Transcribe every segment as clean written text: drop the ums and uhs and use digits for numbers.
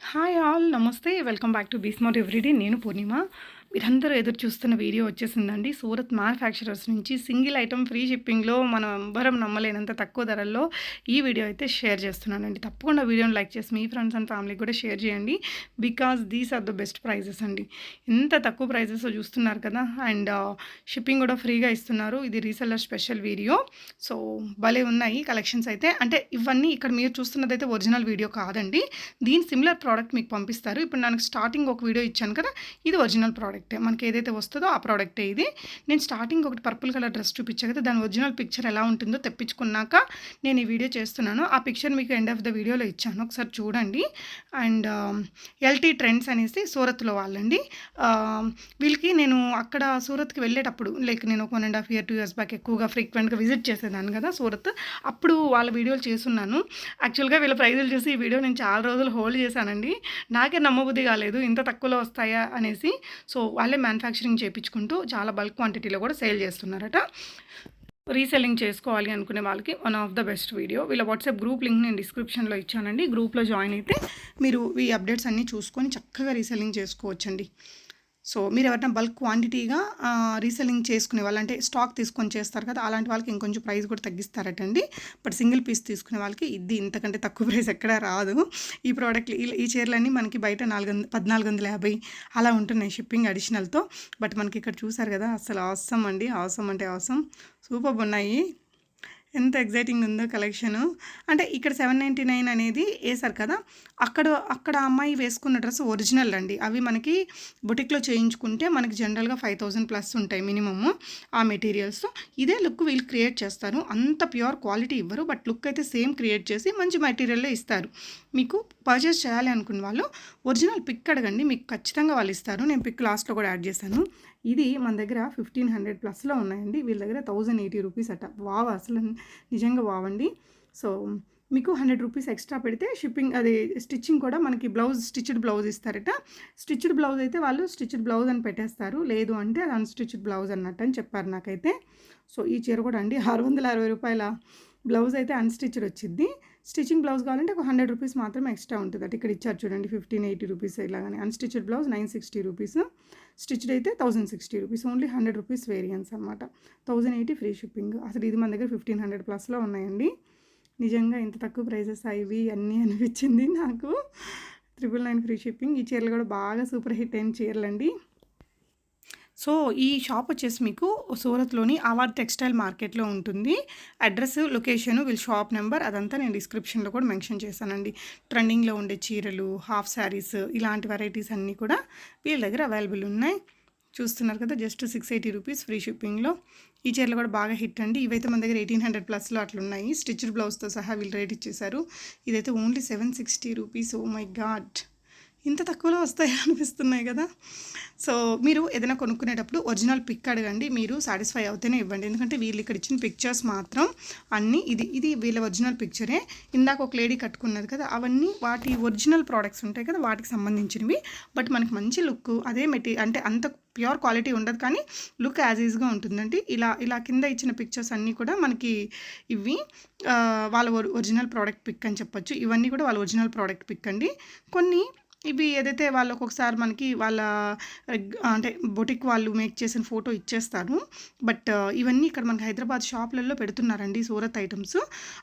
Hi all నమస్తే welcome back to బీస్మార్ట్ everyday. నేను పూర్ణిమ. మీరందరూ ఎదురు చూస్తున్న వీడియో వచ్చేసిందండి. సూరత్ మ్యానుఫ్యాక్చరర్స్ నుంచి సింగిల్ ఐటమ్ ఫ్రీ షిప్పింగ్లో మనం ఎవ్వరం నమ్మలేనంత తక్కువ ధరల్లో ఈ వీడియో అయితే షేర్ చేస్తున్నానండి. తప్పకుండా వీడియోని లైక్ చేసి మీ ఫ్రెండ్స్ అండ్ ఫ్యామిలీకి కూడా షేర్ చేయండి. Because these are the best prizes అండి. ఎంత తక్కువ ప్రైజెస్ చూస్తున్నారు కదా. అండ్ షిప్పింగ్ కూడా ఫ్రీగా ఇస్తున్నారు. ఇది రీసెల్లర్ స్పెషల్ వీడియో. సో భలే ఉన్నాయి కలెక్షన్స్ అయితే. అంటే ఇవన్నీ ఇక్కడ మీరు చూస్తున్నదైతే ఒరిజినల్ వీడియో కాదండి. దీని సిమిలర్ ప్రోడక్ట్ మీకు పంపిస్తారు. ఇప్పుడు నాకు స్టార్టింగ్ ఒక వీడియో ఇచ్చాను కదా, ఇది ఒరిజినల్ ప్రోడక్టే. మనకి ఏదైతే వస్తుందో ఆ ప్రోడక్టే ఇది. నేను స్టార్టింగ్ ఒకటి పర్పుల్ కలర్ డ్రెస్ చూపించా కదా, దాని ఒరిజినల్ పిక్చర్ ఎలా ఉంటుందో తెప్పించుకున్నాక నేను ఈ వీడియో చేస్తున్నాను. ఆ పిక్చర్ మీకు ఎండ్ ఆఫ్ ద వీడియోలో ఇచ్చాను, ఒకసారి చూడండి. అండ్ ఎల్టీ ట్రెండ్స్ అనేసి సూరత్లో వాళ్ళండి. వీళ్ళకి నేను అక్కడ సూరత్కి వెళ్ళేటప్పుడు నేను ఒక 1.5 years 2 years బ్యాక్ ఎక్కువగా ఫ్రీక్వెంట్గా విజిట్ చేసేదాన్ని కదా సూరత్. అప్పుడు వాళ్ళ వీడియోలు చేస్తున్నాను. యాక్చువల్గా వీళ్ళ ప్రైజులు చూసి ఈ వీడియో నేను చాలా రోజులు హోల్డ్ చేశానండి. నాకే నమ్మబుద్ధి కాలేదు ఇంత తక్కువలో వస్తాయా అనేసి. సో వాళ్ళే మ్యానుఫ్యాక్చరింగ్ చేయించుకుంటూ చాలా బల్క్ క్వాంటిటీలో కూడా సేల్ చేస్తున్నారట. రీసెల్లింగ్ చేసుకోవాలి అనుకునే వాళ్ళకి one of the best video. వీళ్ళ వాట్సాప్ గ్రూప్ లింక్ నేను డిస్క్రిప్షన్లో ఇచ్చానండి. గ్రూప్లో జాయిన్ అయితే మీరు ఈ అప్డేట్స్ అన్నీ చూసుకొని చక్కగా రీసెల్లింగ్ చేసుకోవచ్చండి. సో మీరు ఎవరైనా బల్క్ క్వాంటిటీగా రీసెల్లింగ్ చేసుకునే వాళ్ళు, అంటే స్టాక్ తీసుకొని చేస్తారు కదా, అలాంటి వాళ్ళకి ఇంకొంచెం ప్రైస్ కూడా తగ్గిస్తారటండి. బట్ సింగిల్ పీస్ తీసుకునే వాళ్ళకి ఇది ఇంతకంటే తక్కువ ప్రైస్ ఎక్కడా రాదు. ఈ ప్రోడక్ట్లు ఈ చీరలన్నీ మనకి బయట 1450 అలా ఉంటున్నాయి షిప్పింగ్ అడిషనల్తో. బట్ మనకి ఇక్కడ చూసారు కదా, అసలు ఆసమ్ అండి. ఆసమ్ అంటే ఆసమ్, సూపర్ ఉన్నాయి. ఎంత ఎగ్జైటింగ్ ఉందో కలెక్షను. అంటే ఇక్కడ 799 అనేది వేశారు కదా, అక్కడ అమ్మాయి వేసుకున్న డ్రెస్ ఒరిజినల్ అండి. అవి మనకి బొటిక్లో చేయించుకుంటే మనకి జనరల్గా 5000+ ఉంటాయి మినిమమ్ ఆ మెటీరియల్స్. ఇదే లుక్ వీళ్ళు క్రియేట్ చేస్తారు. అంత ప్యూర్ క్వాలిటీ ఇవ్వరు, బట్ లుక్ అయితే సేమ్ క్రియేట్ చేసి మంచి మెటీరియల్లో ఇస్తారు. మీకు పర్చేస్ చేయాలి అనుకున్న వాళ్ళు ఒరిజినల్ పిక్ అడగండి, మీకు ఖచ్చితంగా వాళ్ళు ఇస్తారు. నేను పిక్ లాస్ట్లో కూడా యాడ్ చేశాను. ఇది మన దగ్గర 1500+ ఉన్నాయండి. వీళ్ళ దగ్గర 1080 రూపీస్ అట. వావ్, అసలు నిజంగా వావండి. సో మీకు 100 రూపీస్ ఎక్స్ట్రా పెడితే షిప్పింగ్, అది స్టిచ్చింగ్ కూడా మనకి స్టిచ్డ్ బ్లౌజ్ ఇస్తారట. స్టిచ్డ్ బ్లౌజ్ అయితే వాళ్ళు స్టిచ్డ్ బ్లౌజ్ అని పెట్టేస్తారు, లేదు అంటే అది అన్స్టిచ్డ్ బ్లౌజ్ అన్నట్టు అని చెప్పారు నాకైతే. సో ఈ చీర కూడా అండి 660 రూపాయల బ్లౌజ్ అయితే అన్స్టిచ్డ్ వచ్చింది. స్టిచ్చింగ్ బ్లౌజ్ కావాలంటే ఒక 100 రూపీస్ మాత్రమే ఎక్స్ట్రా ఉంటుంది. అటు ఇక్కడ ఇచ్చారు చూడండి, 1580 రూపీస్ ఇలాగానే. అన్స్టిచ్డ్ బ్లౌజ్ 960 రూపీస్, స్టిచ్డ్ అయితే 1060 రూపీస్. ఓన్లీ 100 రూపీస్ వేరియన్స్ అనమాట. 1080 ఫ్రీ షిప్పింగ్. అసలు ఇది మన దగ్గర 1500+ ఉన్నాయండి. నిజంగా ఇంత తక్కువ ప్రైజెస్ ఇవి అన్నీ అనిపించింది నాకు. 999 ఫ్రీ షిప్పింగ్. ఈ చీరలు కూడా బాగా సూపర్ హిట్ అయిన చీరలండి. సో ఈ షాప్ వచ్చేసి మీకు సూరత్లోని ఆవార్ టెక్స్టైల్ మార్కెట్లో ఉంటుంది. అడ్రస్, లొకేషను, వీళ్ళ షాప్ నెంబర్ అదంతా నేను డిస్క్రిప్షన్లో కూడా మెన్షన్ చేశానండి. ట్రెండింగ్లో ఉండే చీరలు, హాఫ్ శారీస్, ఇలాంటి వెరైటీస్ అన్నీ కూడా వీళ్ళ దగ్గర అవైలబుల్ ఉన్నాయి. చూస్తున్నారు కదా, జస్ట్ 680 రూపీస్ ఫ్రీ షిప్పింగ్లో. ఈ చీరలు కూడా బాగా హిట్ అండి. ఇవైతే మన దగ్గర 1800+ అట్లున్నాయి. స్టిచ్డ్ బ్లౌజ్తో సహా వీళ్ళు రేట్ ఇచ్చేశారు. ఇదైతే only 760 rupees. Oh my god, ఇంత తక్కువలో వస్తాయా అనిపిస్తున్నాయి కదా. సో మీరు ఏదైనా కొనుక్కునేటప్పుడు ఒరిజినల్ పిక్ అడగండి, మీరు సాటిస్ఫై అవుతేనే ఇవ్వండి. ఎందుకంటే వీళ్ళు ఇక్కడ ఇచ్చిన పిక్చర్స్ మాత్రం అన్నీ ఇది వీళ్ళ ఒరిజినల్ పిక్చరే. ఇందాక ఒక లేడీ కట్టుకున్నది కదా, అవన్నీ వాటి ఒరిజినల్ ప్రోడక్ట్స్ ఉంటాయి కదా, వాటికి సంబంధించినవి. బట్ మనకి మంచి లుక్, అదే అంటే అంత ప్యూర్ క్వాలిటీ ఉండదు, కానీ లుక్ యాజ్ ఈజ్గా ఉంటుందండి. ఇలా కింద ఇచ్చిన పిక్చర్స్ అన్నీ కూడా మనకి ఇవి వాళ్ళ ఒరిజినల్ ప్రోడక్ట్ పిక్ అని చెప్పొచ్చు. ఇవన్నీ కూడా వాళ్ళ ఒరిజినల్ ప్రోడక్ట్ పిక్ అండి. కొన్ని ఇవి ఏదైతే వాళ్ళు ఒక్కొక్కసారి మనకి వాళ్ళ అంటే బొటిక్ వాళ్ళు మేక్ చేసిన ఫోటో ఇచ్చేస్తారు. బట్ ఇవన్నీ ఇక్కడ మనకి హైదరాబాద్ షాప్లలో పెడుతున్నారండి సూరత్ ఐటమ్స్.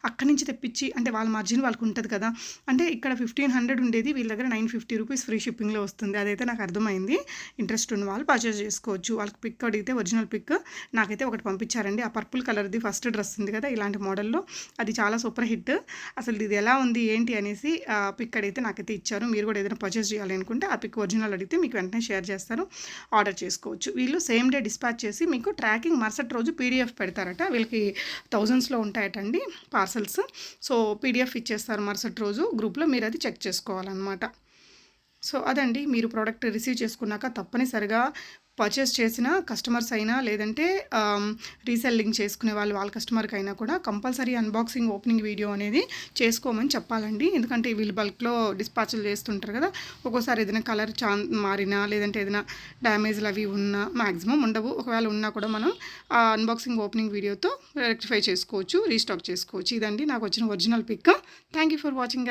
అక్కడి నుంచి తెప్పించి, అంటే వాళ్ళ మార్జిన్ వాళ్ళకి ఉంటుంది కదా. అంటే ఇక్కడ 1500 ఉండేది, వీళ్ళ దగ్గర 950 రూపీస్ ఫ్రీ షిప్పింగ్లో వస్తుంది. అదైతే నాకు అర్థమైంది. ఇంట్రెస్ట్ ఉన్న వాళ్ళు పర్చేస్ చేసుకోవచ్చు. వాళ్ళకి పిక్ అడిగితే ఒరిజినల్ పిక్ నాకైతే ఒకటి పంపించారండి. ఆ పర్పుల్ కలర్ది ఫస్ట్ డ్రెస్ ఉంది కదా ఇలాంటి మోడల్లో, అది చాలా సూపర్ హిట్. అసలు ఇది ఎలా ఉంది ఏంటి అనేసి పిక్ అడిగితే నాకైతే ఇచ్చారు. మీరు కూడా ఏదైనా పర్చేస్ చేయాలి అనుకుంటే ఆ పిక్ ఒరిజినల్ అడిగితే మీకు వెంటనే షేర్ చేస్తారు, ఆర్డర్ చేసుకోవచ్చు. వీళ్ళు సేమ్ డే డిస్పాచ్ చేసి మీకు ట్రాకింగ్ మరుసటి రోజు PDF పెడతారట. వీళ్ళకి థౌజండ్స్లో ఉంటాయటండి పార్సల్స్. సో PDF ఇచ్చేస్తారు మరుసటి రోజు గ్రూప్లో, మీరు అది చెక్ చేసుకోవాలన్నమాట. సో అదండి, మీరు ప్రోడక్ట్ రిసీవ్ చేసుకున్నాక తప్పనిసరిగా పర్చేస్ చేసిన కస్టమర్స్ అయినా, లేదంటే రీసెల్లింగ్ చేసుకునే వాళ్ళ కస్టమర్కి అయినా కూడా కంపల్సరీ అన్బాక్సింగ్ ఓపెనింగ్ వీడియో అనేది చేసుకోమని చెప్పాలండి. ఎందుకంటే వీళ్ళు బల్క్లో డిస్పాచ్లు చేస్తుంటారు కదా, ఒక్కోసారి ఏదైనా కలర్ మారినా, లేదంటే ఏదైనా డ్యామేజ్లు అవి ఉన్నా, మ్యాక్సిమం ఉండవు, ఒకవేళ ఉన్నా కూడా మనం ఆ అన్బాక్సింగ్ ఓపెనింగ్ వీడియోతో రెక్టిఫై చేసుకోవచ్చు, రీస్టాక్ చేసుకోవచ్చు. ఇదండి నాకు వచ్చిన original pick. Thank you for watching.